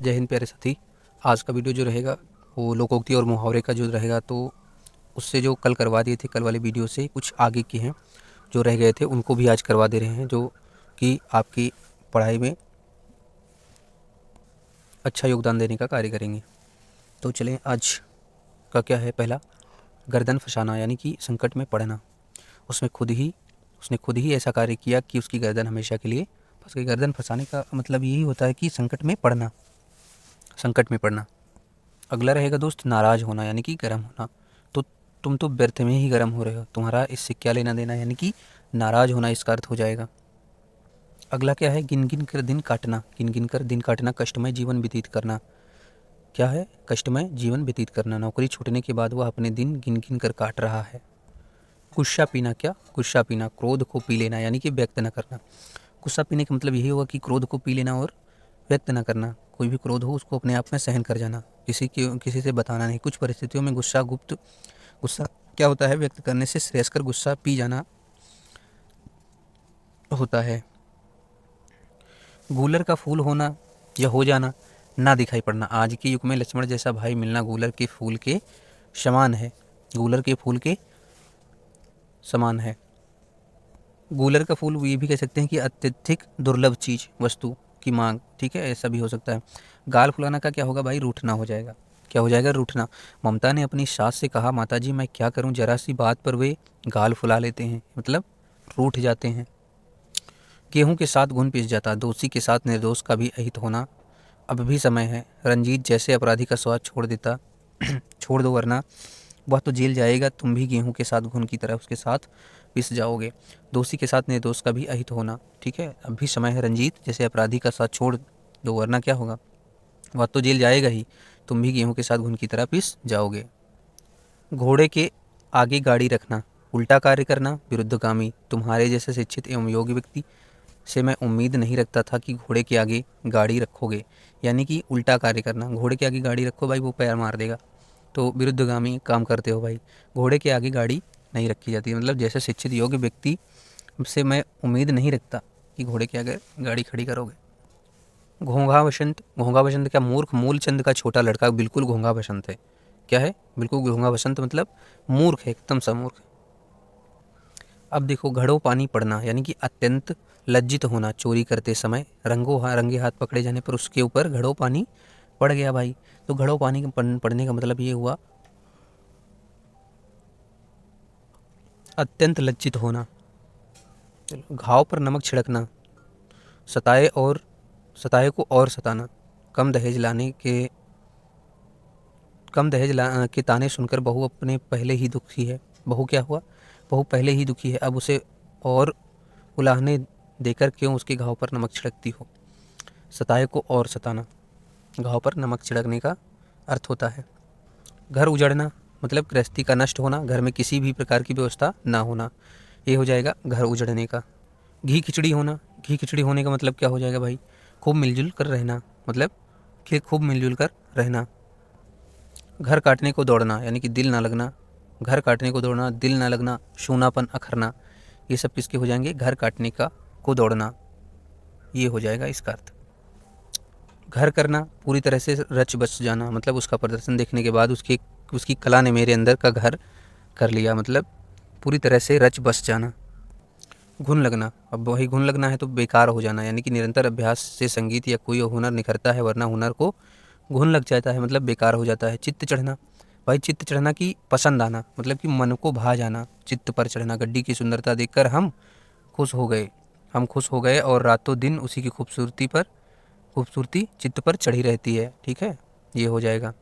जय हिंद प्यारे साथी। आज का वीडियो जो रहेगा वो लोकोक्ति और मुहावरे का जो रहेगा, तो उससे जो कल करवा दिए थे, कल वाले वीडियो से कुछ आगे की हैं जो रह गए थे, उनको भी आज करवा दे रहे हैं, जो कि आपकी पढ़ाई में अच्छा योगदान देने का कार्य करेंगे। तो चलें, आज का क्या है। पहला, गर्दन फंसाना यानी कि संकट में पड़ना। उसने खुद ही ऐसा कार्य किया कि उसकी गर्दन हमेशा के लिए फंस गई। गर्दन फंसाने का मतलब यही होता है कि संकट में पड़ना, संकट में पड़ना। अगला रहेगा दोस्त, नाराज़ होना यानी कि गर्म होना। तो तुम तो व्यर्थ में ही गर्म हो रहे हो, तुम्हारा इससे क्या लेना देना, यानी कि नाराज़ होना इसका अर्थ हो जाएगा। अगला क्या है, गिन गिन कर दिन काटना। गिन गिन कर दिन काटना, कष्टमय जीवन व्यतीत करना। क्या है, कष्टमय जीवन व्यतीत करना। नौकरी छूटने के बाद वह अपने दिन गिन गिन कर काट रहा है। गुस्सा पीना, क्या गुस्सा पीना, क्रोध को पी लेना यानी कि व्यक्त न करना। गुस्सा पीने का मतलब यही होगा कि क्रोध को पी लेना और व्यक्त न करना। कोई भी क्रोध हो उसको अपने आप में सहन कर जाना, किसी से बताना नहीं। कुछ परिस्थितियों में गुस्सा क्या होता है, व्यक्त करने से श्रेयस्कर गुस्सा पी जाना होता है। गूलर का फूल होना या हो जाना, ना दिखाई पड़ना। आज के युग में लक्ष्मण जैसा भाई मिलना गूलर के फूल के समान है। गूलर के फूल के समान है। गूलर का फूल ये भी कह सकते हैं कि अत्यधिक दुर्लभ चीज़, वस्तु की मांग। ठीक है, ऐसा भी हो सकता है। गाल फुलाना का क्या होगा भाई, रूठना हो जाएगा। क्या हो जाएगा, रूठना। ममता ने अपनी सास से कहा, माताजी मैं क्या करूं, जरा सी बात पर वे गाल फुला लेते हैं, मतलब रूठ जाते हैं। गेहूं के साथ घुन पिस जाता, दोषी के साथ निर्दोष का भी अहित होना अब भी समय है। रंजीत जैसे अपराधी का स्वाद छोड़ देता छोड़ दो, वरना वह तो जेल जाएगा, तुम भी गेहूं के साथ घुन की तरह उसके साथ पिस जाओगे। दोषी के साथ निर्दोष का भी अहित होना। ठीक है, अब भी समय है। रंजीत जैसे अपराधी का साथ छोड़ दो, वरना क्या होगा, वह तो जेल जाएगा ही, तुम भी गेहूं के साथ घुन की तरह पिस जाओगे। घोड़े के आगे गाड़ी रखना, उल्टा कार्य करना, विरुद्धगामी। तुम्हारे जैसे शिक्षित एवं योग्य व्यक्ति से मैं उम्मीद नहीं रखता था कि घोड़े के आगे गाड़ी रखोगे, यानी कि उल्टा कार्य करना। घोड़े के आगे गाड़ी रखो भाई, वो पैर मार देगा, तो विरुद्धगामी काम करते हो भाई। घोड़े के आगे गाड़ी नहीं रखी जाती, मतलब जैसे शिक्षित योग्य व्यक्ति से मैं उम्मीद नहीं रखता कि घोड़े के आगे गाड़ी खड़ी करोगे। घोंघा बसंत, घोंघा बसंत क्या, मूर्ख, मूलचंद का छोटा लड़का बिल्कुल घोंघा बसंत है। क्या है, बिल्कुल घोंघा बसंत मतलब मूर्ख है, एकदम सा मूर्ख। अब देखो, घड़ों पानी पड़ना यानी कि अत्यंत लज्जित होना चोरी करते समय। रंगे हाथ पकड़े जाने पर उसके ऊपर घड़ों पानी पड़ गया भाई, तो घड़ों पानी पड़ने का मतलब ये हुआ अत्यंत लज्जित होना। घाव पर नमक छिड़कना, सताए और सताए को और सताना। कम दहेज लाने के के ताने सुनकर बहू अपने पहले ही दुखी है। बहू क्या हुआ, बहू पहले ही दुखी है, अब उसे और उलाहने देकर क्यों उसके घाव पर नमक छिड़कती हो। सताए को और सताना, घाव पर नमक छिड़कने का अर्थ होता है। घर उजड़ना मतलब गृहस्थी का नष्ट होना, घर में किसी भी प्रकार की व्यवस्था ना होना, ये हो जाएगा घर उजड़ने का। घी खिचड़ी होना, घी खिचड़ी होने का मतलब क्या हो जाएगा भाई, खूब मिलजुल कर रहना, मतलब कि खूब मिलजुल कर रहना। घर काटने को दौड़ना यानी कि दिल ना लगना, घर काटने को दौड़ना, दिल ना लगना, शूनापन, अखरना, ये सब किसके हो जाएंगे, घर काटने का को दौड़ना, ये हो जाएगा इसका अर्थ। घर करना, पूरी तरह से रच बस जाना, मतलब उसका प्रदर्शन देखने के बाद उसकी कला ने मेरे अंदर का घर कर लिया, मतलब पूरी तरह से रच बस जाना। घुन लगना, अब वही घुन लगना है तो बेकार हो जाना, यानी कि निरंतर अभ्यास से संगीत या कोई हुनर निखरता है, वरना हुनर को घुन लग जाता है, मतलब बेकार हो जाता है। चित्त चढ़ना, भाई चित्त चढ़ना की पसंद आना, मतलब कि मन को भा जाना, चित्त पर चढ़ना। गड्डी की सुंदरता देखकर हम खुश हो गए और रातों दिन उसी की खूबसूरती चित्त पर चढ़ी रहती है। ठीक है, ये हो जाएगा।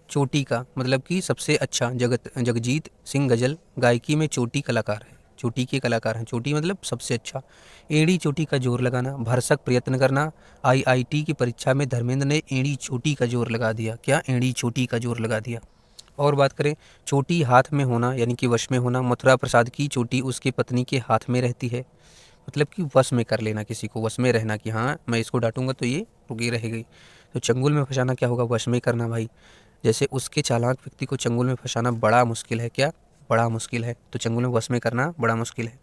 चोटी का मतलब कि सबसे अच्छा। जगजीत सिंह गजल गायकी में चोटी कलाकार है, चोटी के कलाकार हैं। चोटी मतलब सबसे अच्छा। एड़ी चोटी का जोर लगाना, भरसक प्रयत्न करना। आईआईटी की परीक्षा में धर्मेंद्र ने एड़ी चोटी का जोर लगा दिया। क्या, एड़ी चोटी का जोर लगा दिया। और बात करें, चोटी हाथ में होना यानी कि वश में होना। मथुरा प्रसाद की चोटी उसकी पत्नी के हाथ में रहती है, मतलब कि वश में कर लेना, किसी को वश में रहना कि हाँ मैं इसको डांटूंगा तो ये रुकी रहेगी। तो चंगुल में फंसाना क्या होगा, वश में करना भाई। जैसे उसके चालाक व्यक्ति को चंगुल में फंसाना बड़ा मुश्किल है। क्या, बड़ा मुश्किल है, तो चंगुल में वश में करना बड़ा मुश्किल है।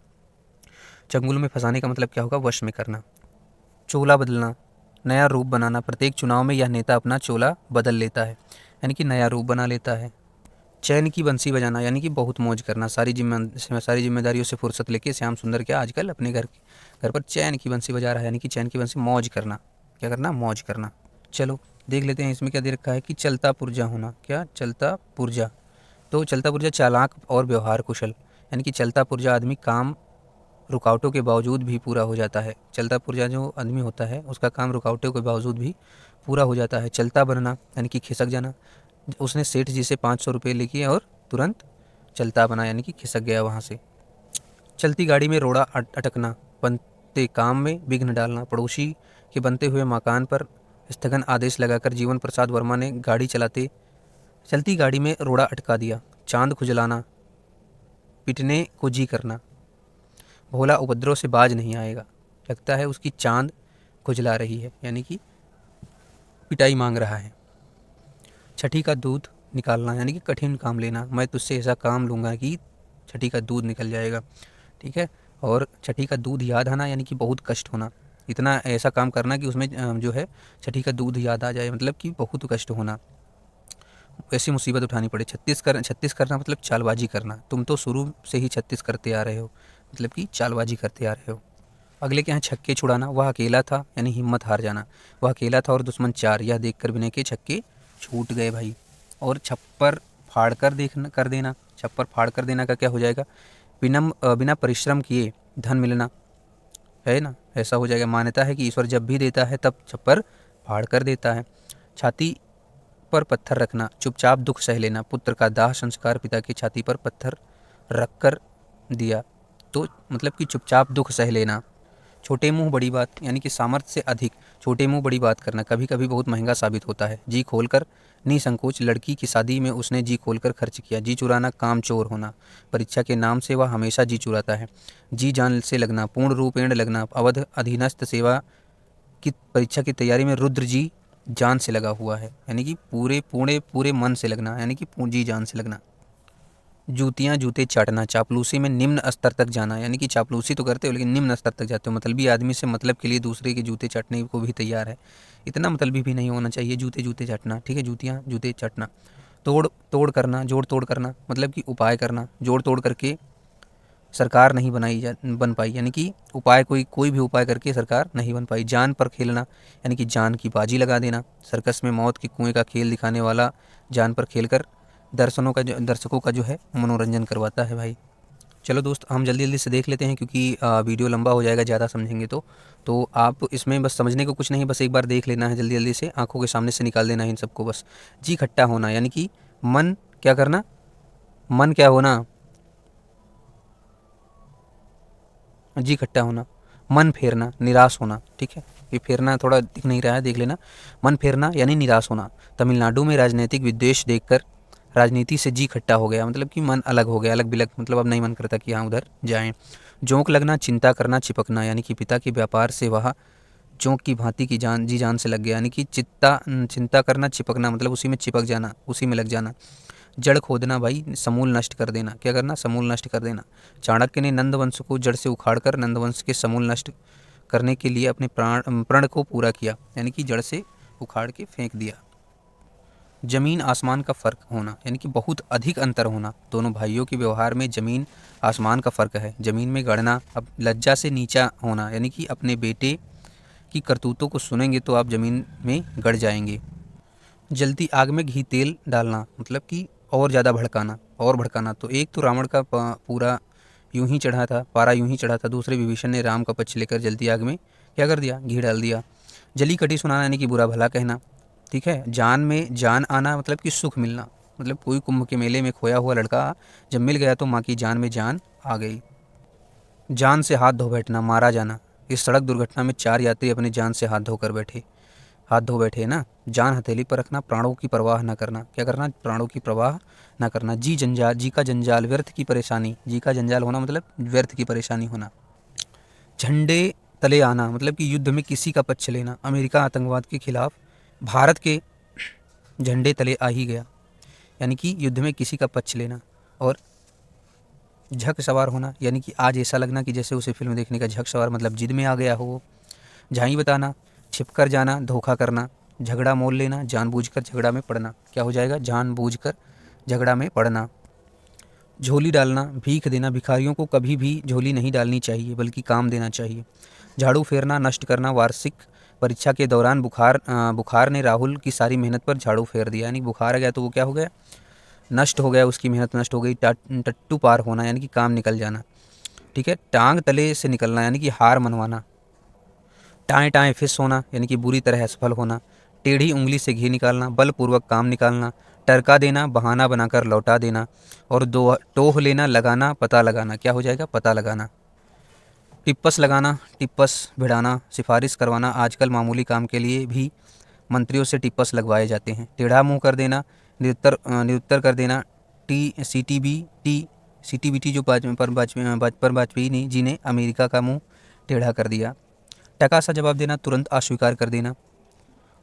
चंगुल में फंसाने का मतलब क्या होगा, वश में करना। चोला बदलना, नया रूप बनाना, प्रत्येक चुनाव में यह नेता अपना चोला बदल लेता है, यानी कि नया रूप बना लेता है। चैन की बंसी बजाना, यानी कि बहुत मौज करना, सारी जिम्मेदारियों से फुर्सत लेके श्याम सुंदर क्या आजकल अपने घर पर चैन की बंसी बजा रहा है, यानी कि चैन की बंसी, मौज करना, क्या करना, मौज करना। चलो देख लेते हैं इसमें क्या दे रखा है कि चलता पुर्जा होना, क्या चलता पुर्जा, तो चलता पुर्जा चालाक और व्यवहार कुशल, यानी कि चलता पुर्जा आदमी काम रुकावटों के बावजूद भी पूरा हो जाता है। चलता पुर्जा जो आदमी होता है उसका काम रुकावटों के बावजूद भी पूरा हो जाता है। चलता बनना, यानी कि खिसक जाना, उसने सेठ जी से 500 रुपये लेके और तुरंत चलता बना, यानी कि खिसक गया वहाँ से। चलती गाड़ी में रोड़ा अटकना, बनते काम में विघ्न डालना, पड़ोसी के बनते हुए मकान पर स्थगन आदेश लगाकर जीवन प्रसाद वर्मा ने गाड़ी चलती गाड़ी में रोड़ा अटका दिया। चांद खुजलाना, पिटने को जी करना, भोला उपद्रव से बाज नहीं आएगा, लगता है उसकी चांद खुजला रही है, यानी कि पिटाई मांग रहा है। छठी का दूध निकालना, यानी कि कठिन काम लेना, मैं तुझसे ऐसा काम लूँगा कि छठी का दूध निकल जाएगा, ठीक है। और छठी का दूध याद आना, यानी कि बहुत कष्ट होना, इतना ऐसा काम करना कि उसमें जो है छठी का दूध याद आ जाए, मतलब कि बहुत कष्ट होना, ऐसी मुसीबत उठानी पड़े। 36 करना मतलब चालबाजी करना, तुम तो शुरू से ही 36 करते आ रहे हो, मतलब कि चालबाजी करते आ रहे हो। अगले के यहाँ छक्के छुड़ाना, वह अकेला था, यानी हिम्मत हार जाना, वह अकेला था और दुश्मन 4, यह देखकर विनय के छक्के छूट गए भाई। और छप्पर फाड़ कर देना, छप्पर फाड़ कर देना का क्या हो जाएगा, बिना परिश्रम किए धन मिलना, है ना, ऐसा हो जाएगा। मान्यता है कि ईश्वर जब भी देता है तब छप्पर फाड़ कर देता है। छाती पर पत्थर रखना, चुपचाप दुख सह लेना, पुत्र का दाह संस्कार पिता की छाती पर पत्थर रख कर दिया, तो मतलब कि चुपचाप दुख सह लेना। छोटे मुंह बड़ी बात, यानी कि सामर्थ्य से अधिक छोटे मुंह बड़ी बात करना कभी कभी बहुत महंगा साबित होता है। जी खोलकर निसंकोच, लड़की की शादी में उसने जी खोलकर खर्च किया। जी चुराना, काम चोर होना, परीक्षा के नाम से वह हमेशा जी चुराता है। जी जान से लगना, पूर्ण रूपेण लगना, अवध अधीनस्थ सेवा की परीक्षा की तैयारी में रुद्र जी जान से लगा हुआ है, यानी कि पूरे पूरे पूरे मन से लगना, यानी कि जी जान से लगना। जूतियाँ जूते चाटना, चापलूसी में निम्न स्तर तक जाना, यानी कि चापलूसी तो करते हो लेकिन निम्न स्तर तक जाते हो, मतलबी आदमी से मतलब के लिए दूसरे के जूते चाटने को भी तैयार है, इतना मतलबी भी नहीं होना चाहिए। जूते जूते चाटना, ठीक है, जूतियाँ जूते चाटना। तोड़ तोड़ करना, जोड़ तोड़ करना, मतलब कि उपाय करना, जोड़ तोड़ करके सरकार नहीं बन पाई, यानी कि उपाय कोई भी उपाय करके सरकार नहीं बन पाई। जान पर खेलना, यानी कि जान की बाजी लगा देना, सर्कस में मौत के कुएं का खेल दिखाने वाला जान पर खेलकर दर्शकों का जो है मनोरंजन करवाता है भाई। चलो दोस्त, हम जल्दी जल्दी से देख लेते हैं क्योंकि वीडियो लंबा हो जाएगा ज़्यादा समझेंगे तो आप इसमें बस समझने को कुछ नहीं, बस एक बार देख लेना है, जल्दी जल्दी से आंखों के सामने से निकाल देना है इन सबको बस। जी खट्टा होना, यानी कि मन क्या करना, मन क्या होना, जी खट्टा होना। मन फेरना, निराश होना, ठीक है, ये फेरना थोड़ा दिख नहीं रहा है, देख लेना। मन फेरना यानी निराश होना। तमिलनाडु में राजनीतिक विद्वेष देखकर राजनीति से जी खट्टा हो गया, मतलब कि मन अलग हो गया, अलग बिलग, मतलब अब नहीं मन करता कि हाँ उधर जाएं। जोंक लगना, चिंता करना, चिपकना, यानी कि पिता के व्यापार से वह जोंक की भांति की जान से लग गया, यानी कि चिंता करना, चिपकना, मतलब उसी में चिपक जाना, उसी में लग जाना। जड़ खोदना भाई, समूल नष्ट कर देना, क्या करना, समूल नष्ट कर देना। चाणक्य ने नंदवंश को जड़ से उखाड़कर नंदवंश के समूल नष्ट करने के लिए अपने प्रण को पूरा किया, यानी कि जड़ से उखाड़ के फेंक दिया। जमीन आसमान का फ़र्क होना, यानी कि बहुत अधिक अंतर होना, दोनों भाइयों के व्यवहार में जमीन आसमान का फ़र्क है। ज़मीन में गड़ना, अब लज्जा से नीचा होना, यानी कि अपने बेटे की करतूतों को सुनेंगे तो आप ज़मीन में गड़ जाएंगे। जलती आग में घी तेल डालना, मतलब कि और ज़्यादा भड़काना, और भड़काना। तो एक तो रावण का पूरा यूं ही चढ़ा था, पारा यूं ही चढ़ा था, दूसरे विभीषण ने राम का पक्ष लेकर जलती आग में क्या कर दिया, घी डाल दिया। जली कटी सुनाना, यानी कि बुरा भला कहना, ठीक है। जान में जान आना, मतलब कि सुख मिलना, मतलब कोई कुंभ के मेले में खोया हुआ लड़का जब मिल गया तो माँ की जान में जान आ गई। जान से हाथ धो बैठना, मारा जाना। इस सड़क दुर्घटना में 4 यात्री अपनी जान से हाथ धो बैठे है ना। जान हथेली पर रखना, प्राणों की परवाह न करना, क्या करना, प्राणों की परवाह न करना। जी का जंजाल, व्यर्थ की परेशानी, जी का जंजाल होना मतलब व्यर्थ की परेशानी होना। झंडे तले आना, मतलब कि युद्ध में किसी का पक्ष लेना। अमेरिका आतंकवाद के खिलाफ भारत के झंडे तले आ ही गया, यानी कि युद्ध में किसी का पक्ष लेना। और झक सवार होना, यानी कि आज ऐसा लगना कि जैसे उसे फिल्म देखने का झक सवार, मतलब जिद में आ गया हो। झाई बताना, छिपकर जाना, धोखा करना, झगड़ा मोल लेना, जानबूझकर झगड़ा में पड़ना। क्या हो जाएगा? जानबूझकर झगड़ा में पड़ना। झोली डालना, भीख देना, भिखारियों को कभी भी झोली नहीं डालनी चाहिए बल्कि काम देना चाहिए। झाड़ू फेरना, नष्ट करना, वार्षिक परीक्षा के दौरान बुखार ने राहुल की सारी मेहनत पर झाड़ू फेर दिया, यानी बुखार आ गया तो वो क्या हो गया? नष्ट हो गया, उसकी मेहनत नष्ट हो गई। टट्टू पार होना यानी कि काम निकल जाना। ठीक है। टांग तले से निकलना यानी कि हार मनवाना। टाएं टाएं फिस होना यानी कि बुरी तरह असफल होना। टेढ़ी उंगली से घी निकालना, बलपूर्वक काम निकालना। टरका देना, बहाना बनाकर लौटा देना। और दो टोह लेना, लगाना, पता लगाना। क्या हो जाएगा? पता लगाना। टिप्पस लगाना, टिप्पस भिड़ाना, सिफारिश करवाना। आजकल मामूली काम के लिए भी मंत्रियों से टिप्पस लगवाए जाते हैं। टेढ़ा मुंह कर देना, निरुत्तर कर देना। सीटीबीटी जो पर वाजपेयी जी ने अमेरिका का मुंह टेढ़ा कर दिया। टका सा जवाब देना, तुरंत अस्वीकार कर देना।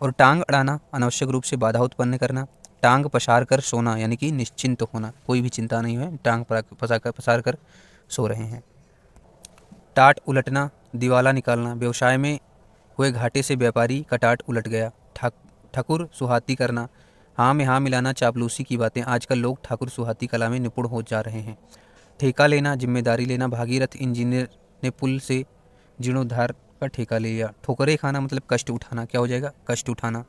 और टांग अड़ाना, अनावश्यक रूप से बाधा उत्पन्न करना। टांग पसार कर सोना यानी कि निश्चिंत होना, कोई भी चिंता नहीं है, टांग पसार कर सो रहे हैं। टाट उलटना, दिवाला निकालना, व्यवसाय में हुए घाटे से व्यापारी का टाट उलट गया। ठाकुर सुहाती करना, हाँ में हाँ मिलाना, चापलूसी की बातें। आजकल लोग ठाकुर सुहाती कला में निपुण हो जा रहे हैं। ठेका लेना, जिम्मेदारी लेना, भागीरथ इंजीनियर ने पुल से जीर्णोद्धार का ठेका ले लिया। ठोकरे खाना मतलब कष्ट उठाना। क्या हो जाएगा? कष्ट उठाना।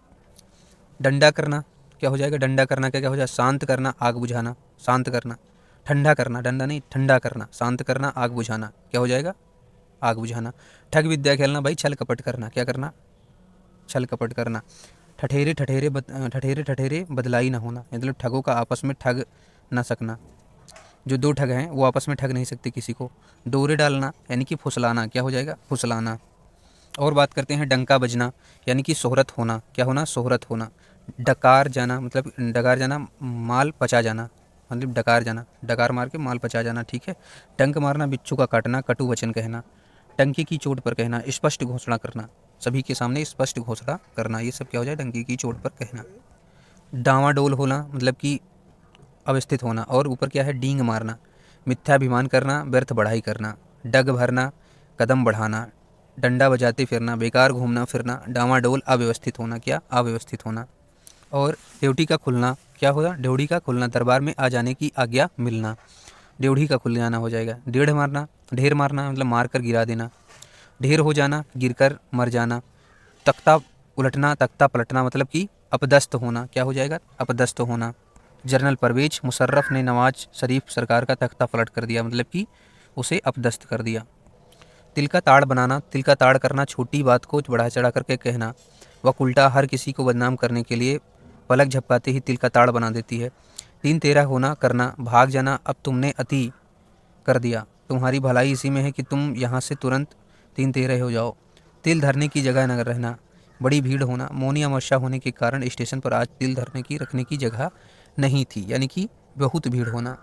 डंडा करना, क्या हो जाएगा? डंडा करना क्या क्या हो जाएगा? शांत करना, आग बुझाना, शांत करना। ठंडा करना, डंडा नहीं ठंडा करना, शांत करना, आग बुझाना। क्या हो जाएगा? आग बुझाना। ठग विद्या खेलना, भाई छल कपट करना। क्या करना? छल कपट करना। ठठेरे ठठेरे बदलाई ना होना, मतलब ठगों का आपस में ठग ना सकना। जो दो ठग हैं वो आपस में ठग नहीं सकते किसी को। डोरे डालना यानी कि फुसलाना। क्या हो जाएगा? फुसलाना। और बात करते हैं डंका बजना यानी कि शोहरत होना। क्या होना? शोहरत होना। डकार जाना मतलब डकार जाना, माल पचा जाना, मतलब डकार जाना, डकार मार के माल पचा जाना। ठीक है। डंक मारना, बिच्छू का काटना, कटु वचन कहना। टंकी की चोट पर कहना, स्पष्ट घोषणा करना, सभी के सामने स्पष्ट घोषणा करना। ये सब क्या हो जाए? टंकी की चोट पर कहना। डांवाडोल होना मतलब कि अवस्थित होना। और ऊपर क्या है? डींग मारना, मिथ्याभिमान करना, व्यर्थ बढ़ाई करना। डग भरना, कदम बढ़ाना। डंडा बजाते फिरना, बेकार घूमना फिरना। डांवाडोल, अव्यवस्थित होना। क्या? अव्यवस्थित होना। और ड्यूटी का खुलना, क्या होगा? ड्योढ़ी का खुलना, दरबार में आ जाने की आज्ञा मिलना। ड्योढ़ी का खुल जाना हो जाएगा। डेढ़ मारना, ढेर मारना मतलब मार कर गिरा देना। ढेर हो जाना, गिरकर मर जाना। तख्ता उलटना, तख्ता पलटना मतलब कि अपदस्थ होना। क्या हो जाएगा? अपदस्थ होना। जनरल परवेज मुशर्रफ ने नवाज शरीफ सरकार का तख्ता पलट कर दिया, मतलब कि उसे अपदस्थ कर दिया। तिल का ताड़ बनाना, तिल का ताड़ करना, छोटी बात को बढ़ा चढ़ा करके कहना। वह उल्टा हर किसी को बदनाम करने के लिए पलक झपकाते ही तिल का ताड़ बना देती है। तीन तेरा होना, करना, भाग जाना, अब तुमने अति कर दिया, तुम्हारी भलाई इसी में है कि तुम यहाँ से तुरंत तीन तेरे हो जाओ। तिल धरने की जगह न रहना, बड़ी भीड़ होना, मौनी अमावस्या होने के कारण स्टेशन पर आज तिल धरने की रखने की जगह नहीं थी, यानी कि बहुत भीड़ होना।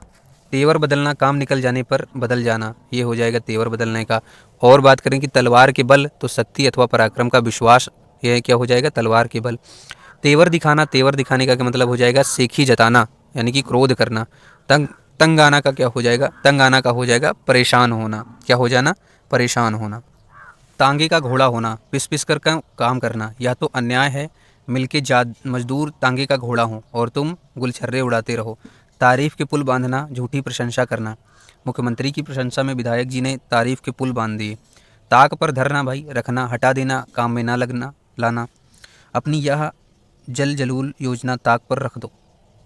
तेवर बदलना, काम निकल जाने पर बदल जाना, ये हो जाएगा तेवर बदलने का। और बात करें कि तलवार के बल तो शक्ति अथवा पराक्रम का विश्वास, यह क्या हो जाएगा? तलवार के बल। तेवर दिखाना, तेवर दिखाने का क्या मतलब हो जाएगा? सेखी जताना यानी कि क्रोध करना। तंग तंग आना का क्या हो जाएगा? तंग आना का हो जाएगा परेशान होना। क्या हो जाना? परेशान होना। तांगे का घोड़ा होना, पिस पिस कर काम करना, यह तो अन्याय है, मिलके मजदूर तांगे का घोड़ा हो और तुम गुलछर्रे उड़ाते रहो। तारीफ के पुल बांधना, झूठी प्रशंसा करना, मुख्यमंत्री की प्रशंसा में विधायक जी ने तारीफ के पुल बांध दिए। ताक पर धरना, भाई रखना, हटा देना, काम में ना लगना लाना। अपनी यह जल जलूल योजना ताक पर रख दो।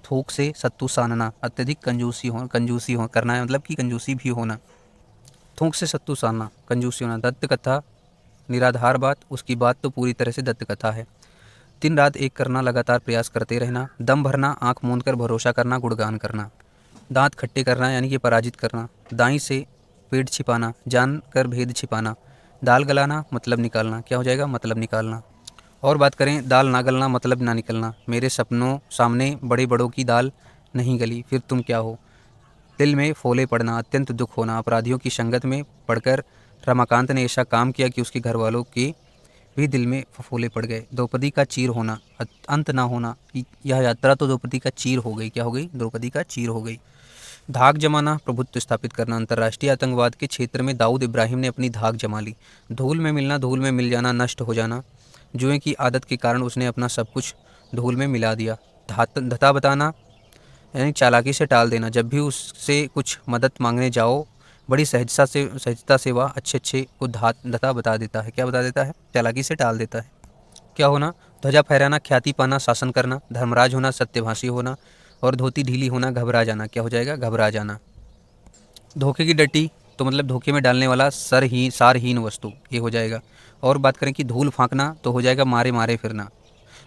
थोक से सत्तू सानना, अत्यधिक कंजूसी हो करना है, मतलब कि कंजूसी भी होना। थोक से सत्तू सानना, कंजूसी होना। दत्त कथा, निराधार बात, उसकी बात तो पूरी तरह से दत्त कथा है। दिन रात एक करना, लगातार प्रयास करते रहना। दम भरना, आंख मूंद कर भरोसा करना, गुणगान करना। दांत खट्टे करना यानी कि पराजित करना। दाई से पेट छिपाना, जान कर भेद छिपाना। दाल गलाना, मतलब निकालना। क्या हो जाएगा? मतलब निकालना। और बात करें दाल ना गलना, मतलब ना निकलना। मेरे सपनों सामने बड़े बड़ों की दाल नहीं गली, फिर तुम क्या हो। दिल में फोले पड़ना, अत्यंत दुख होना। अपराधियों की संगत में पड़कर रमाकांत ने ऐसा काम किया कि उसके घर वालों के भी दिल में फफोले पड़ गए। द्रौपदी का चीर होना, अंत ना होना। यह यात्रा तो द्रौपदी का चीर हो गई। क्या हो गई? द्रौपदी का चीर हो गई। धाक जमाना, प्रभुत्व स्थापित करना। अंतर्राष्ट्रीय आतंकवाद के क्षेत्र में दाऊद इब्राहिम ने अपनी धाक जमा ली। धूल में मिलना, धूल में मिल जाना, नष्ट हो जाना। जुए की आदत के कारण उसने अपना सब कुछ धूल में मिला दिया। धता बताना यानी चालाकी से टाल देना। जब भी उससे कुछ मदद मांगने जाओ बड़ी सहजता से वह अच्छे अच्छे को धता बता देता है। क्या बता देता है? चालाकी से टाल देता है। क्या होना? ध्वजा फहराना, ख्याति पाना, शासन करना, धर्मराज होना, सत्यभाषी होना और धोती ढीली होना, घबरा जाना। क्या हो जाएगा? घबरा जाना। धोखे की डटी तो मतलब धोखे में डालने वाला सारहीन वस्तु, ये हो जाएगा। और बात करें कि धूल फाँकना तो हो जाएगा मारे मारे फिरना।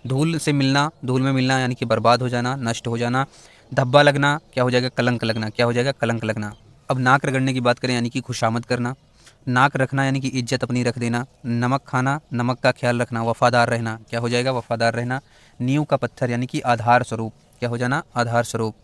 धूल से मिलना, धूल में मिलना यानी कि बर्बाद हो जाना, नष्ट हो जाना। धब्बा लगना क्या हो जाएगा? कलंक लगना। क्या हो जाएगा? कलंक लगना। अब नाक रगड़ने की बात करें यानी कि खुशामद करना। नाक रखना यानी कि इज्जत अपनी रख देना। नमक खाना, नमक का ख्याल रखना, वफादार रहना। क्या हो जाएगा? वफादार रहना। नींव का पत्थर यानी कि आधार स्वरूप। क्या हो जाना? आधार स्वरूप।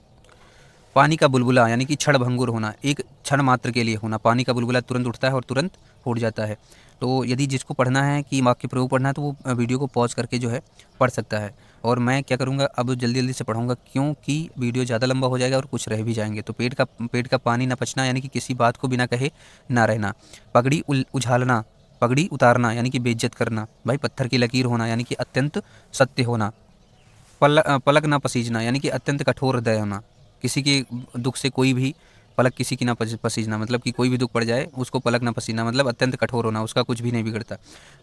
पानी का बुलबुला यानी कि क्षण भंगुर होना, एक क्षण मात्र के लिए होना। पानी का बुलबुला तुरंत उठता है और तुरंत फूट जाता है। तो यदि जिसको पढ़ना है कि वाक्य प्रयोग पढ़ना है तो वो वीडियो को पॉज करके जो है पढ़ सकता है। और मैं क्या करूँगा, अब जल्दी जल्दी से पढ़ूंगा क्योंकि वीडियो ज़्यादा लंबा हो जाएगा और कुछ रह भी जाएंगे। तो पेट का पानी न पचना यानी कि किसी बात को बिना कहे ना रहना। पगड़ी उछालना, पगड़ी उतारना यानी कि बेइज्जत करना। भाई पत्थर की लकीर होना यानी कि अत्यंत सत्य होना। पलक ना पसीजना यानी कि अत्यंत कठोर हृदय होना। किसी के दुख से कोई भी पलक किसी की ना पसीजना, मतलब कि कोई भी दुख पड़ जाए उसको पलक ना पसीना, मतलब अत्यंत कठोर होना, उसका कुछ भी नहीं बिगड़ता।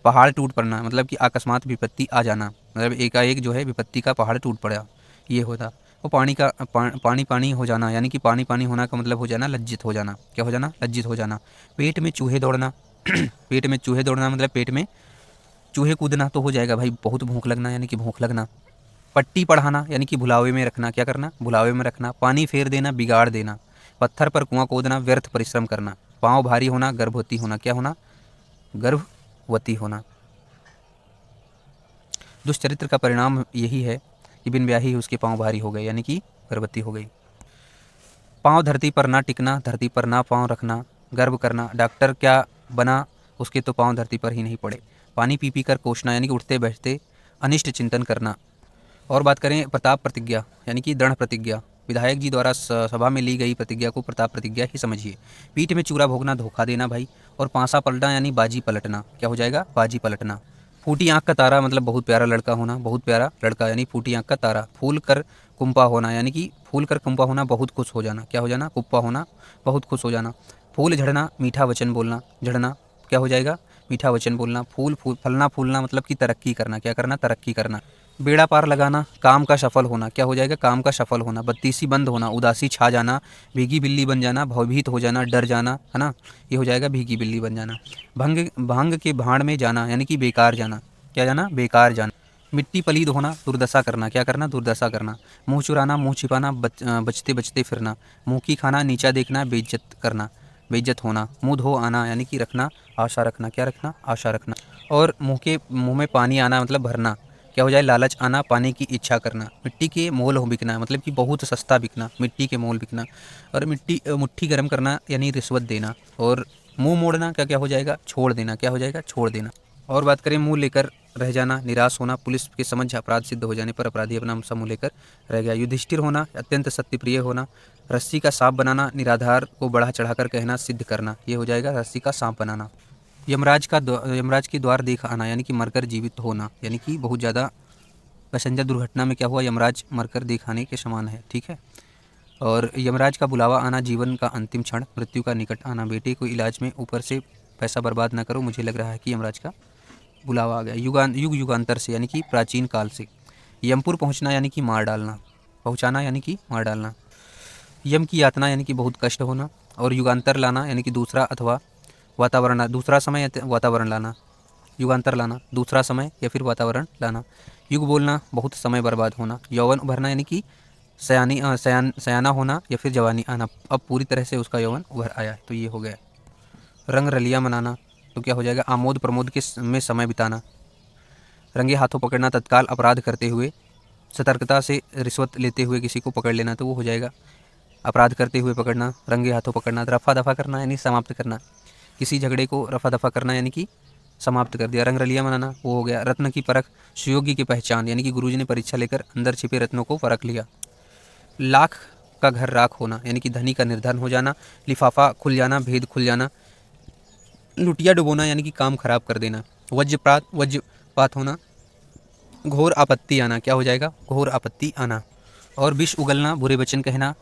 पहाड़ टूट पड़ना मतलब कि अकस्मात विपत्ति आ जाना, मतलब एकाएक जो है विपत्ति का पहाड़ टूट पड़ा, ये होता। और पानी पानी हो जाना यानी कि पानी पानी होना का मतलब हो जाना लज्जित हो जाना। क्या हो जाना? लज्जित हो जाना। पेट में चूहे दौड़ना पेट में चूहे दौड़ना मतलब पेट में चूहे कूदना तो हो जाएगा भाई बहुत भूख लगना यानी कि भूख लगना। पट्टी पढ़ाना यानी कि भुलावे में रखना। क्या करना? भुलावे में रखना। पानी फेर देना, बिगाड़ देना। पत्थर पर कुआं खोदना, व्यर्थ परिश्रम करना। पाँव भारी होना, गर्भवती होना। क्या होना? गर्भवती होना। दुष्चरित्र का परिणाम यही है कि बिन ब्याही उसके पाँव भारी हो गए यानी कि गर्भवती हो गई। पाँव धरती पर ना टिकना, धरती पर ना पाँव रखना, गर्व करना। डॉक्टर क्या बना, उसके तो पाँव धरती पर ही नहीं पड़े। पानी पी पी कर कोसना यानी कि उठते बैठते अनिष्ट चिंतन करना। और बात करें प्रताप प्रतिज्ञा यानी कि दृढ़ प्रतिज्ञा। विधायक जी द्वारा सभा में ली गई प्रतिज्ञा को प्रताप प्रतिज्ञा ही समझिए। पीठ में चूरा भोगना, धोखा देना भाई। और पांसा पलटना यानी बाजी पलटना। क्या हो जाएगा? बाजी पलटना। फूटी आंख का तारा मतलब बहुत प्यारा लड़का होना, बहुत प्यारा लड़का यानी फूटी आंख का तारा। फूल कर कुंपा होना यानी कि फूल कर कुंपा होना, बहुत खुश हो जाना। क्या हो जाना? कुप्पा होना, बहुत खुश हो जाना। फूल झड़ना, मीठा वचन बोलना। झड़ना क्या हो जाएगा? मीठा वचन बोलना। फलना फूलना मतलब कि तरक्की करना। क्या करना? तरक्की करना। बेड़ा पार लगाना, काम का सफल होना। क्या हो जाएगा? काम का सफल होना। बत्तीसी बंद होना, उदासी छा जाना। भीगी बिल्ली बन जाना, भयभीत हो जाना, डर जाना, है ना, ये हो जाएगा भीगी बिल्ली बन जाना। भांग के भाड़ में जाना यानी कि बेकार जाना। क्या जाना? बेकार जाना। मिट्टी पलीद होना, दुर्दशा करना। क्या करना? दुर्दशा करना। मुंह चुराना, मुंह छिपाना, बचते बचते फिरना। मुंह की खाना, नीचा देखना, बेइज्जत करना, बेइज्जत होना। मुंह धो आना यानी कि रखना, आशा रखना। क्या रखना? आशा रखना। और मुंह में पानी आना मतलब भरना। क्या हो जाए? लालच आना, पाने की इच्छा करना। मिट्टी के मोल हो बिकना मतलब कि बहुत सस्ता बिकना, मिट्टी के मोल बिकना। और मुट्ठी गर्म करना यानी रिश्वत देना। और मुंह मोड़ना क्या क्या हो जाएगा? छोड़ देना। क्या हो जाएगा? छोड़ देना। और बात करें मुंह लेकर रह जाना, निराश होना। पुलिस के समझ अपराध सिद्ध हो जाने पर अपराधी अपना सा मुंह लेकर रह गया। युधिष्ठिर होना, अत्यंत सत्यप्रिय होना। रस्सी का सांप बनाना, निराधार को बढ़ा चढ़ाकर कहना, सिद्ध करना। ये हो जाएगा रस्सी का सांप बनाना। यमराज के द्वार देख आना यानी कि मरकर जीवित होना, यानी कि बहुत ज़्यादा पैसेंजर दुर्घटना में क्या हुआ? यमराज मरकर दिखाने के समान है। ठीक है। और यमराज का बुलावा आना, जीवन का अंतिम क्षण, मृत्यु का निकट आना। बेटे को इलाज में ऊपर से पैसा बर्बाद ना करो, मुझे लग रहा है कि यमराज का बुलावा आ गया। युग युगांतर से यानी कि प्राचीन काल से। यमपुर पहुंचना यानी कि मार डालना, पहुंचाना यानी कि मार डालना। यम की यातना यानी कि बहुत कष्ट होना। और युगांतर लाना यानी कि दूसरा अथवा वातावरण, दूसरा समय या वातावरण लाना। युगांतर लाना, दूसरा समय या फिर वातावरण लाना। युग बोलना, बहुत समय बर्बाद होना। यौवन उभरना यानी कि सयाना होना या फिर जवानी आना, अब पूरी तरह से उसका यौवन उभर आया है, तो ये हो गया। रंग रलिया मनाना तो क्या हो जाएगा? आमोद प्रमोद के में समय बिताना। रंगे हाथों पकड़ना, तत्काल अपराध करते हुए सतर्कता से रिश्वत लेते हुए किसी को पकड़ लेना, तो वो हो जाएगा अपराध करते हुए पकड़ना, रंगे हाथों पकड़ना। रफा दफा करना यानी समाप्त करना, किसी झगड़े को रफा दफा करना यानी कि समाप्त कर दिया। रंग रलिया मनाना वो हो गया। रत्न की परख, सुयोग्य की पहचान यानी कि गुरुजी ने परीक्षा लेकर अंदर छिपे रत्नों को परख लिया। लाख का घर राख होना यानी कि धनी का निर्धन हो जाना। लिफाफा खुल जाना, भेद खुल जाना। लुटिया डुबोना यानी कि काम खराब कर देना। वज्रपात होना, घोर आपत्ति आना, क्या हो जाएगा? घोर आपत्ति आना। और विष उगलना, बुरे वचन कहना,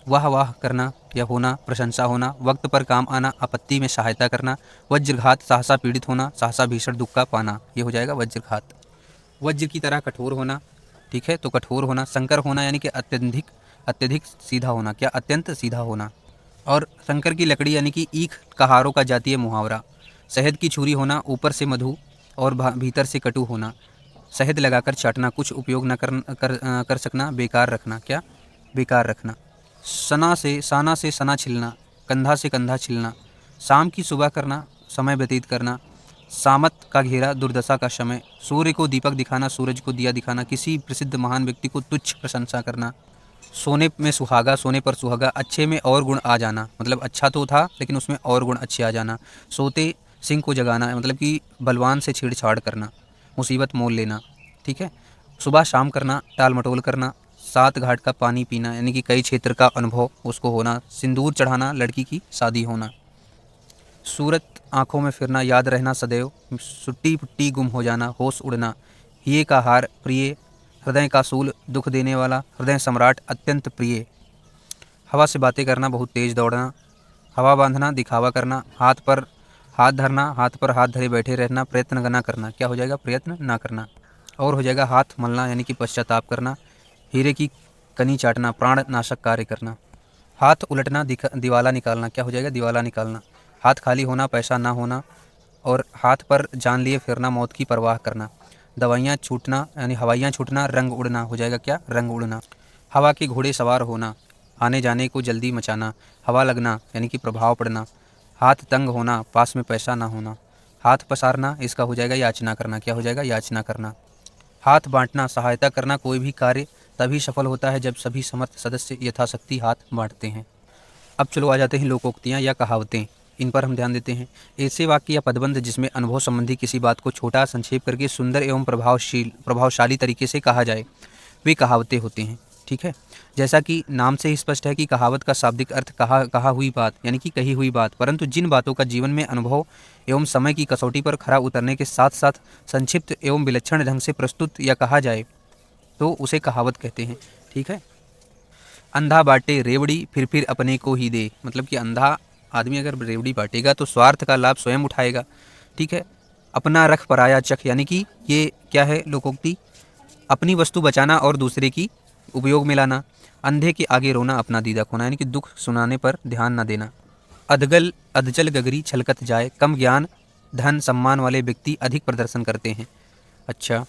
वाह वाह करना या होना, प्रशंसा होना, वक्त पर काम आना, आपत्ति में सहायता करना, वज्रघात, सहसा पीड़ित होना, सहसा भीषण दुख का पाना, ये हो जाएगा वज्रघात। वज्र की तरह कठोर होना, ठीक है, तो कठोर होना। संकर होना यानी कि अत्यधिक अत्यधिक सीधा होना, क्या? अत्यंत सीधा होना। और संकर की लकड़ी यानी कि ईख कहारों का जातीय मुहावरा। शहद की छुरी होना, ऊपर से मधु और भीतर से कटु होना। शहद लगाकर चाटना, कुछ उपयोग न कर सकना, बेकार रखना, क्या? बेकार रखना। साना से सना छिलना, कंधा से कंधा छिलना। शाम की सुबह करना, समय व्यतीत करना। सामत का घेरा, दुर्दशा का समय। सूर्य को दीपक दिखाना, सूरज को दिया दिखाना। किसी प्रसिद्ध महान व्यक्ति को तुच्छ प्रशंसा करना। सोने में सुहागा, सोने पर सुहागा। अच्छे में और गुण आ जाना, मतलब अच्छा तो था लेकिन उसमें और गुण अच्छे आ जाना। सोते सिंह को जगाना, मतलब कि बलवान से छेड़छाड़ करना, मुसीबत मोल लेना, ठीक है। सुबह शाम करना, टाल मटोल करना। 7 घाट का पानी पीना, यानी कि कई क्षेत्र का अनुभव उसको होना। सिंदूर चढ़ाना, लड़की की शादी होना। सूरत आँखों में फिरना, याद रहना सदैव। सुट्टी पुट्टी गुम हो जाना, होश उड़ना। हिये का हार, प्रिय। हृदय का सूल, दुख देने वाला। हृदय सम्राट, अत्यंत प्रिय। हवा से बातें करना, बहुत तेज दौड़ना। हवा बांधना, दिखावा करना। हाथ पर हाथ धरना, हाथ पर हाथ धरे बैठे रहना। प्रयत्न ना करना, क्या हो जाएगा? प्रयत्न ना करना। और हो जाएगा हाथ मलना, यानी कि पश्चाताप करना। हीरे की कनी चाटना, प्राण नाशक कार्य करना। हाथ उलटना, दिवाला निकालना, क्या हो जाएगा? दिवाला निकालना। हाथ खाली होना, पैसा ना होना। और हाथ पर जान लिए फिरना, मौत की परवाह करना। दवाइयाँ छूटना, यानी हवाइयाँ छूटना। रंग उड़ना, हो जाएगा क्या? रंग उड़ना। हवा के घोड़े सवार होना, आने जाने को जल्दी मचाना। हवा लगना, यानी कि प्रभाव पड़ना। हाथ तंग होना, पास में पैसा ना होना। हाथ पसारना, इसका हो जाएगा याचना करना, क्या हो जाएगा? याचना करना। हाथ बांटना, सहायता करना। कोई भी कार्य तभी सफल होता है जब सभी समर्थ सदस्य यथाशक्ति हाथ बांटते हैं। अब चलो आ जाते हैं लोकोक्तियाँ या कहावतें, इन पर हम ध्यान देते हैं। ऐसे वाक्य या पदबंध जिसमें अनुभव संबंधी किसी बात को छोटा संक्षेप करके सुंदर एवं प्रभावशाली तरीके से कहा जाए, वे कहावतें होते हैं, ठीक है। जैसा कि नाम से ही स्पष्ट है कि कहावत का शाब्दिक अर्थ कहा हुई बात, यानी कि कही हुई बात, परंतु जिन बातों का जीवन में अनुभव एवं समय की कसौटी पर खरा उतरने के साथ साथ संक्षिप्त एवं विलक्षण ढंग से प्रस्तुत या कहा जाए तो उसे कहावत कहते हैं, ठीक है। अंधा बांटे रेवड़ी, फिर अपने को ही दे, मतलब कि अंधा आदमी अगर रेवड़ी बांटेगा तो स्वार्थ का लाभ स्वयं उठाएगा, ठीक है। अपना रख पराया चख, यानी कि ये क्या है लोकोक्ति? अपनी वस्तु बचाना और दूसरे की उपयोग में लाना। अंधे के आगे रोना, अपना दीदा खोना, यानी कि दुख सुनाने पर ध्यान न देना। अधगल अधजल गगरी छलकत जाए, कम ज्ञान धन सम्मान वाले व्यक्ति अधिक प्रदर्शन करते हैं। अच्छा,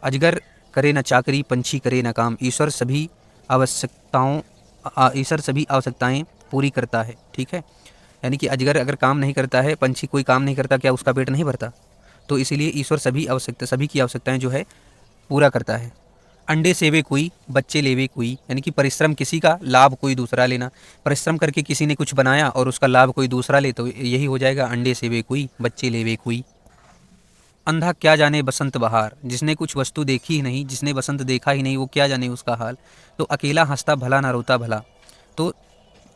अजगर करे न चाकरी, पंछी करे न काम, ईश्वर सभी आवश्यकताएं पूरी करता है, ठीक है। यानी कि अजगर अगर काम नहीं करता है, पंछी कोई काम नहीं करता, क्या उसका पेट नहीं भरता? तो इसीलिए ईश्वर सभी की आवश्यकताएं जो है पूरा करता है। अंडे सेवे कोई, बच्चे लेवे कोई, यानी कि परिश्रम किसी का, लाभ कोई दूसरा लेना। परिश्रम करके किसी ने कुछ बनाया और उसका लाभ कोई दूसरा ले, तो यही हो जाएगा अंडे सेवे कोई, बच्चे लेवे कोई। अंधा क्या जाने बसंत बहार, जिसने कुछ वस्तु देखी ही नहीं, जिसने बसंत देखा ही नहीं, वो क्या जाने उसका हाल। तो अकेला हंसता भला न रोता भला, तो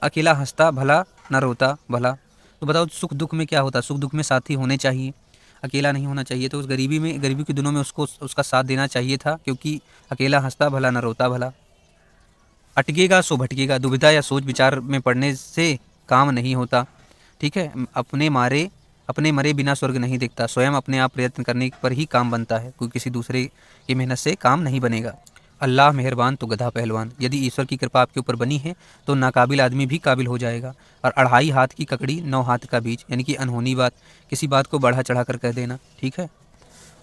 अकेला हंसता भला न रोता भला। तो बताओ सुख दुख में क्या होता? सुख दुख में साथी होने चाहिए, अकेला नहीं होना चाहिए। तो उस गरीबी के दिनों में उसको उसका साथ देना चाहिए था, क्योंकि अकेला हंसता भला न रोता भला। अटकेगा सो भटकेगा, दुविधा या सोच विचार में पड़ने से काम नहीं होता, ठीक है। अपने मरे बिना स्वर्ग नहीं दिखता, स्वयं अपने आप प्रयत्न करने पर ही काम बनता है, कोई किसी दूसरे की मेहनत से काम नहीं बनेगा। अल्लाह मेहरबान तो गधा पहलवान, यदि ईश्वर की कृपा आपके ऊपर बनी है तो नाकाबिल आदमी भी काबिल हो जाएगा। और 2.5 हाथ की ककड़ी 9 हाथ का बीज, यानी कि अनहोनी बात, किसी बात को बढ़ा चढ़ा कर कह देना, ठीक है।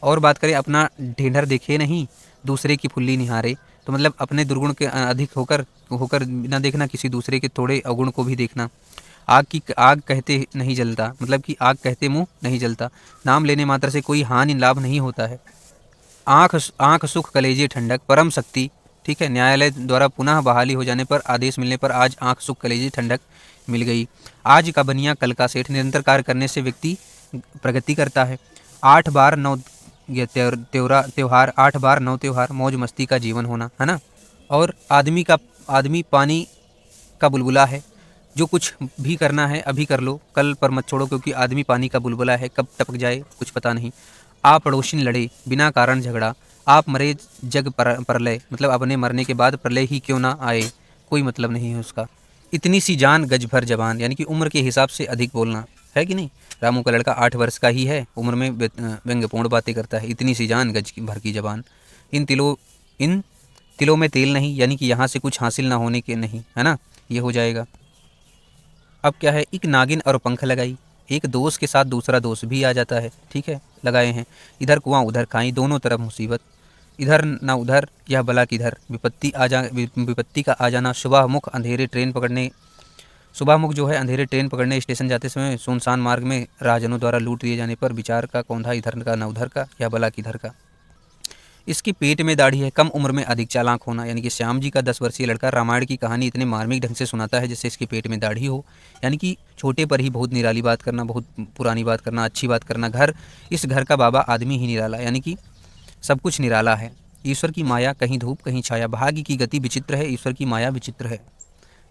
और बात करें अपना ढेंढर देखे नहीं, दूसरे की फुल्ली निहारे, तो मतलब अपने दुर्गुण के अधिक होकर होकर न देखना, किसी दूसरे के थोड़े अवगुण को भी देखना। आग कहते नहीं जलता, मतलब कि आग कहते मुंह नहीं जलता। नाम लेने मात्र से कोई हानि लाभ नहीं होता है। आँख सुख कलेजे ठंडक, परम शक्ति, ठीक है। न्यायालय द्वारा पुनः बहाली हो जाने पर, आदेश मिलने पर आज आँख सुख कलेजे ठंडक मिल गई। आज का बनिया कल का सेठ, निरंतर कार्य करने से व्यक्ति प्रगति करता है। 8 बार 9 त्योहार, 8 बार 9 त्योहार, मौज मस्ती का जीवन होना, है ना। और आदमी पानी का बुलबुला है, जो कुछ भी करना है अभी कर लो, कल पर मत छोड़ो, क्योंकि आदमी पानी का बुलबुला है, कब टपक जाए कुछ पता नहीं। आ पड़ोसिन लड़े बिना कारण झगड़ा, आप मरे जग प्रलय, मतलब अपने मरने के बाद प्रलय ही क्यों ना आए, कोई मतलब नहीं है उसका। इतनी सी जान गज भर जबान, यानी कि उम्र के हिसाब से अधिक बोलना, है कि नहीं। रामू का लड़का 8 वर्ष का ही है, उम्र में व्यंग्यपूर्ण बातें करता है। इतनी सी जान गज भर की जबान, इन तिलों में तेल नहीं, यानी कि यहाँ से कुछ हासिल ना होने के नहीं, है ना, ये हो जाएगा। अब क्या है, एक नागिन और पंख लगाई, एक दोस्त के साथ दूसरा दोस्त भी आ जाता है, ठीक है, लगाए हैं। इधर कुआं उधर खाई, दोनों तरफ मुसीबत, इधर ना उधर यह भला किधर, विपत्ति का आ जाना। सुबह मुख जो है अंधेरे ट्रेन पकड़ने स्टेशन जाते समय सुनसान मार्ग में राहजनों द्वारा लूट लिए जाने पर विचार का कौंधा, इधर का ना उधर का, या भला किधर का। इसके पेट में दाढ़ी है, कम उम्र में अधिक चालाक होना, यानी कि श्याम जी का 10 वर्षीय लड़का रामायण की कहानी इतने मार्मिक ढंग से सुनाता है जैसे इसके पेट में दाढ़ी हो। यानी कि छोटे पर ही बहुत निराली बात करना, बहुत पुरानी बात करना, अच्छी बात करना। इस घर का बाबा आदमी ही निराला, यानी कि सब कुछ निराला है। ईश्वर की माया, कहीं धूप कहीं छाया, भाग्य की गति विचित्र है, ईश्वर की माया विचित्र है।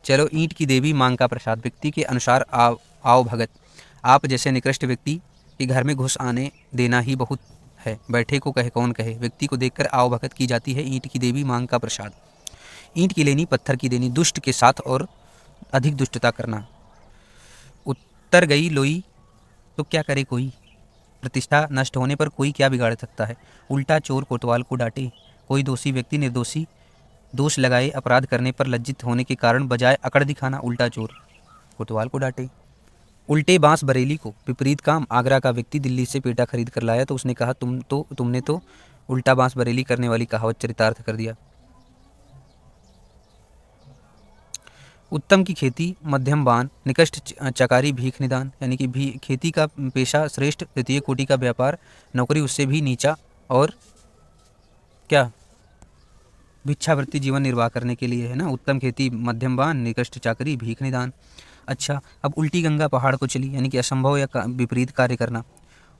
चलो ईंट की देवी मांग का प्रसाद, व्यक्ति के अनुसार आओ भगत। आप जैसे निकृष्ट व्यक्ति के घर में घुस आने देना ही बहुत है, बैठे को कहे कौन कहे। व्यक्ति को देखकर आओ भगत की जाती है ईंट की देवी मांग का प्रसाद। ईंट की लेनी पत्थर की देनी, दुष्ट के साथ और अधिक दुष्टता करना। उत्तर गई लोई तो क्या करे कोई, प्रतिष्ठा नष्ट होने पर कोई क्या बिगाड़ सकता है। उल्टा चोर कोतवाल को डांटे, कोई दोषी व्यक्ति निर्दोषी दोष लगाए, अपराध करने पर लज्जित होने के कारण बजाय अकड़ दिखाना उल्टा चोर कोतवाल को डांटे। उल्टे बांस बरेली को, विपरीत काम। आगरा का व्यक्ति दिल्ली से पेटा खरीद कर लाया तो उसने कहा तुमने तो उल्टा बांस बरेली करने वाली कहावत चरितार्थ कर दिया। उत्तम की खेती, मध्यम बान, निकृष्ट चकारी भीख निदान, यानी कि खेती का पेशा श्रेष्ठ, तृतीय कोटि का व्यापार, नौकरी उससे भी नीचा, और क्या, भिक्षावृत्ति जीवन निर्वाह करने के लिए, है ना। उत्तम खेती, मध्यम बान, निकृष्ट चाकरी, भीख निदान। अच्छा, अब उल्टी गंगा पहाड़ को चली, यानी कि असंभव या विपरीत कार्य करना।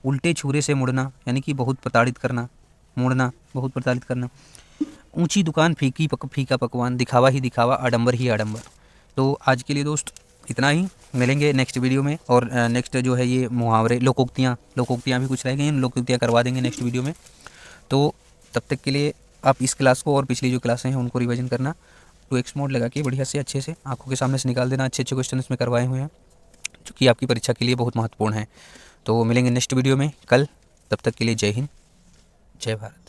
उल्टे छुरे से मुड़ना, यानी कि बहुत प्रताड़ित करना, मुड़ना, बहुत प्रताड़ित करना। ऊंची दुकान, फीका पकवान, दिखावा ही दिखावा, आडंबर ही आडंबर। तो आज के लिए दोस्त इतना ही, मिलेंगे नेक्स्ट वीडियो में। और नेक्स्ट जो है ये मुहावरे, लोकोक्तियाँ भी कुछ रह गई हैं, लोकोक्तियाँ करवा देंगे नेक्स्ट वीडियो में। तो तब तक के लिए आप इस क्लास को और पिछली जो क्लासें हैं उनको रिवीजन करना, 2x मोड लगा के बढ़िया से अच्छे से आंखों के सामने से निकाल देना। अच्छे अच्छे क्वेश्चन इसमें करवाए हुए हैं जो कि आपकी परीक्षा के लिए बहुत महत्वपूर्ण है। तो मिलेंगे नेक्स्ट वीडियो में कल, तब तक के लिए जय हिंद, जय भारत।